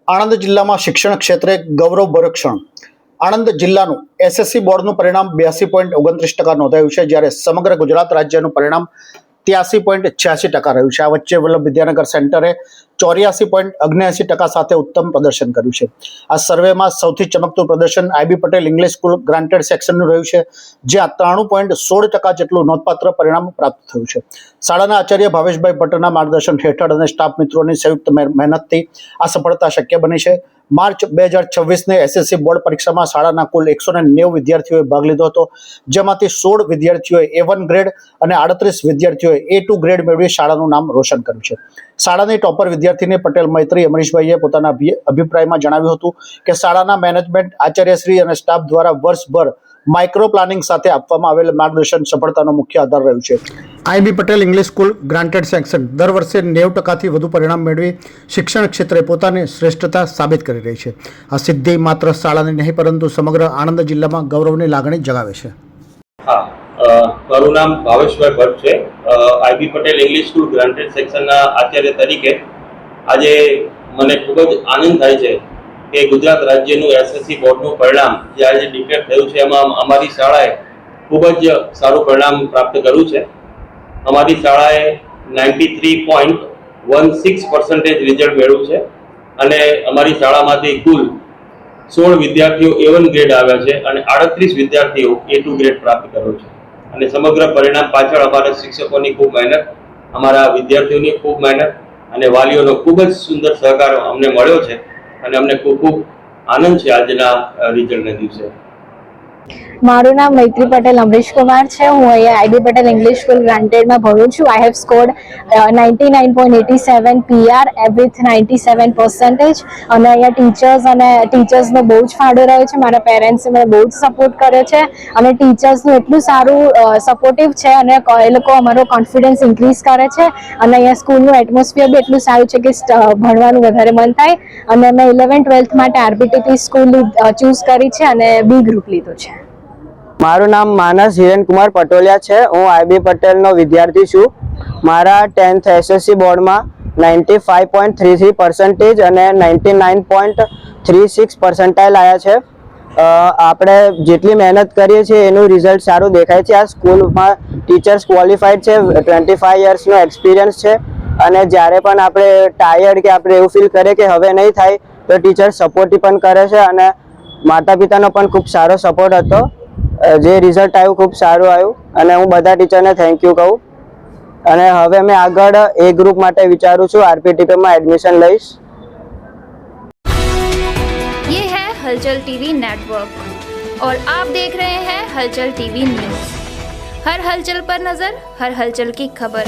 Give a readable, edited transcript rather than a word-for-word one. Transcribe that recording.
આણંદ જિલ્લામાં શિક્ષણ ક્ષેત્રે ગૌરવભર્યું ક્ષણ. આણંદ જિલ્લાનું એસએસસી બોર્ડનું પરિણામ 82.29% નોંધાયું છે, જ્યારે સમગ્ર ગુજરાત રાજ્યનું પરિણામ 83.86% રહ્યું છે. આ વચ્ચે વલ્લભ વિદ્યાનગર સેન્ટરે 84.79% સાથે ઉત્તમ પ્રદર્શન કર્યું છે. આ સર્વેમાં સૌથી ચમકતું પ્રદર્શન IB Patel English school granted સેક્શનનું રહ્યું છે, જ્યાં 93.16% જેટલું નોંધપાત્ર પરિણામ પ્રાપ્ત થયું છે. શાળાના આચાર્ય ભાવેશભાઈ ભટ્ટના માર્ગદર્શન હેઠળ અને સ્ટાફ મિત્રોની સંયુક્ત મહેનતથી આ સફળતા શક્ય બની છે. માર્ચ 2026ની એસએસસી બોર્ડ પરીક્ષામાં શાળાના કુલ 190 વિદ્યાર્થીઓએ ભાગ લીધો હતો, જેમાંથી 16 વિદ્યાર્થીઓએ A1 ગ્રેડ અને 38 વિદ્યાર્થીઓએ A2 ગ્રેડ મેળવી શાળાનું નામ રોશન કર્યું છે. શાળાની ટોપર વિદ્યાર્થીની પટેલ મૈત્રી અમરીશભાઈએ પોતાના અભિપ્રાયમાં જણાવ્યું હતું કે શાળાના મેનેજમેન્ટ, આચાર્યશ્રી અને સ્ટાફ દ્વારા વર્ષભર માઇક્રો પ્લાનિંગ સાથે આપવામાં આવેલ માર્ગદર્શન સફળતાનો મુખ્ય આધાર રહ્યું છે. IB Patel English school granted section દર વર્ષે 90%થી વધુ પરિણામ મેળવી શિક્ષણ ક્ષેત્રે પોતાની શ્રેષ્ઠતા સાબિત કરી રહી છે. આ સિદ્ધિ માત્ર શાળાની નહીં પરંતુ સમગ્ર આણંદ જિલ્લામાં ગૌરવની લાગણી જગાવે છે. મારું નામ ભાવેશભાઈ ભટ્ટ છે. IB Patel English school granted સેક્શનના આચાર્ય તરીકે આજે મને ખૂબ જ આનંદ થાય છે કે ગુજરાત રાજ્યનું એસએસસી બોર્ડનું પરિણામ જે આજે ડિક્લેર થયું છે, એમાં અમારી શાળાએ ખૂબ જ સારું પરિણામ પ્રાપ્ત કર્યું છે. અમારી શાળાએ 93.16% રિઝલ્ટ મેળવ્યું છે અને અમારી શાળામાંથી કુલ 16 વિદ્યાર્થીઓ A1 ગ્રેડ આવ્યા છે અને 38 વિદ્યાર્થીઓ A2 ગ્રેડ પ્રાપ્ત કર્યો છે. અને સમગ્ર પરિણામ પાછળ અમારા શિક્ષકોની ખૂબ મહેનત, અમારા વિદ્યાર્થીઓની ખૂબ મહેનત અને વાલીઓનો ખૂબ જ સુંદર સહકાર અમને મળ્યો છે અને અમને ખૂબ ખૂબ આનંદ છે આજના રિઝલ્ટના દિવસે. મારું નામ મૈત્રી પટેલ અમરીશ કુમાર છે. હું અહીંયા આઈબી પટેલ ઇંગ્લિશ સ્કૂલ ગ્રાન્ટેડમાં ભણું છું. I have scored 99.87 PR with 97% અને અહીંયા ટીચર્સનો બહુ જ ફાળો રહ્યો છે. મારા પેરેન્ટ્સે મને બહુ જ સપોર્ટ કર્યો છે અને ટીચર્સનું એટલું સારું સપોર્ટિવ છે અને એ લોકો અમારો કોન્ફિડન્સ ઇન્ક્રીઝ કરે છે અને અહીંયા સ્કૂલનું એટમોસ્ફિયર બી એટલું સારું છે કે ભણવાનું વધારે મન થાય. અને મેં 11th-12th માટે આરબીટીપી સ્કૂલ ચૂઝ કરી છે અને બી ગ્રુપ લીધું છે. મારું નામ માનસ હિરેનકુમાર પટોલિયા છે. હું આઈબી પટેલનો વિદ્યાર્થી છું. મારા 10th એસએસસી બોર્ડમાં 95.33% અને 99.36 પર્સન્ટાઇલ આવ્યા છે. આપણે જેટલી મહેનત કરીએ છીએ એનું રિઝલ્ટ સારું દેખાય છે. આ સ્કૂલમાં ટીચર્સ ક્વોલિફાઈડ છે, 25 યર્સનો એક્સપિરિયન્સ છે અને જ્યારે પણ આપણે ટાયર્ડ કે આપણે એવું ફીલ કરીએ કે હવે નહીં થાય તો ટીચર સપોર્ટ પણ કરે છે અને માતા પિતાનો પણ ખૂબ સારો સપોર્ટ હતો. જે રિઝલ્ટ આવ્યું ખૂબ સારું આવ્યું અને હું બધા ટીચરને થેન્ક યુ કહું. અને હવે મેં આગળ એ ગ્રુપ માટે વિચારું છું, આરપીટીપીમાં એડમિશન લઈશ. ये है हलचल टीवी नेटवर्क और आप देख रहे हैं हलचल टीवी न्यूज. हर हलचल पर नजर, हर हलचल की खबर.